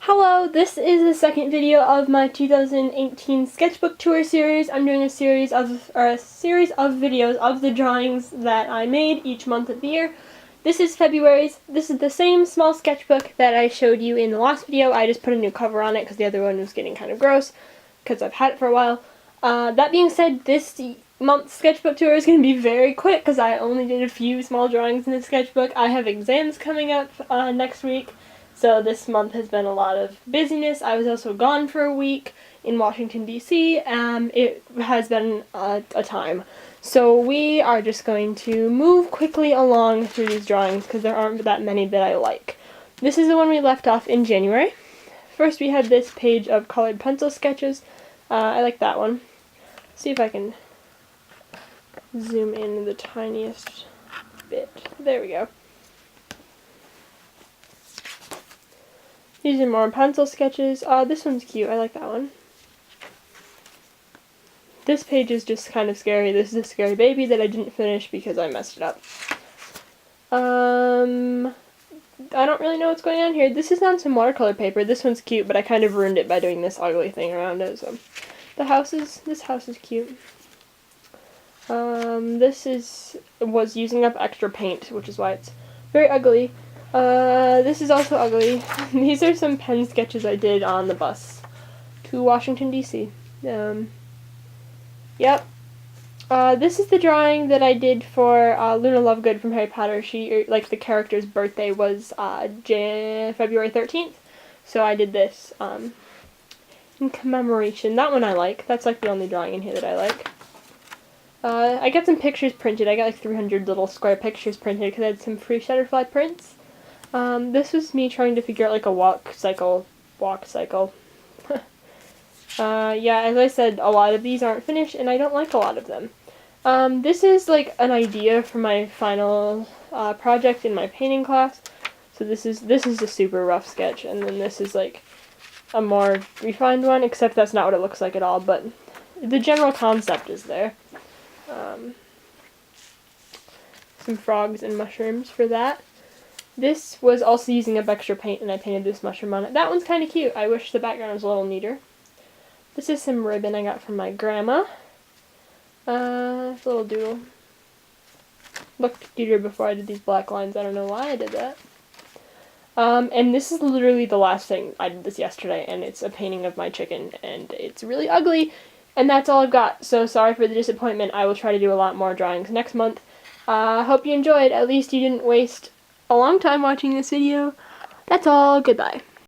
Hello, this is the second video of my 2018 sketchbook tour series. I'm doing a series of videos of the drawings that I made each month of the year. This is February's. This is the same small sketchbook that I showed you in the last video. I just put a new cover on it because the other one was getting kind of gross because I've had it for a while. That being said, this month's sketchbook tour is going to be very quick because I only did a few small drawings in the sketchbook. I have exams coming up next week. So this month has been a lot of busyness. I was also gone for a week in Washington, D.C. It has been a time. So we are just going to move quickly along through these drawings because there aren't that many that I like. This is the one we left off in January. First we had this page of colored pencil sketches. I like that one. See if I can zoom in the tiniest bit. There we go. These are more pencil sketches. This one's cute. I like that one. This page is just kind of scary. This is a scary baby that I didn't finish because I messed it up. I don't really know what's going on here. This is on some watercolor paper. This one's cute, but I kind of ruined it by doing this ugly thing around it. So, this house is cute. This was using up extra paint, which is why it's very ugly. This is also ugly. These are some pen sketches I did on the bus to Washington, D.C. Yep. This is the drawing that I did for Luna Lovegood from Harry Potter. The character's birthday was February 13th, so I did this in commemoration. That one I like. That's like the only drawing in here that I like. I got some pictures printed. I got like 300 little square pictures printed because I had some free Shutterfly prints. This was me trying to figure out like a walk cycle. Yeah, as I said, a lot of these aren't finished and I don't like a lot of them. This is like an idea for my final project in my painting class. So this is a super rough sketch, and then this is like a more refined one, except that's not what it looks like at all, but the general concept is there. Some frogs and mushrooms for that. This was also using up extra paint, and I painted this mushroom on it. That one's kind of cute. I wish the background was a little neater. This is some ribbon I got from my grandma. It's a little doodle. Looked cuter before I did these black lines. I don't know why I did that. And this is literally the last thing. I did this yesterday, and it's a painting of my chicken, and it's really ugly. And that's all I've got. So sorry for the disappointment. I will try to do a lot more drawings next month. Hope you enjoyed. At least you didn't waste a long time watching this video. That's all. Goodbye.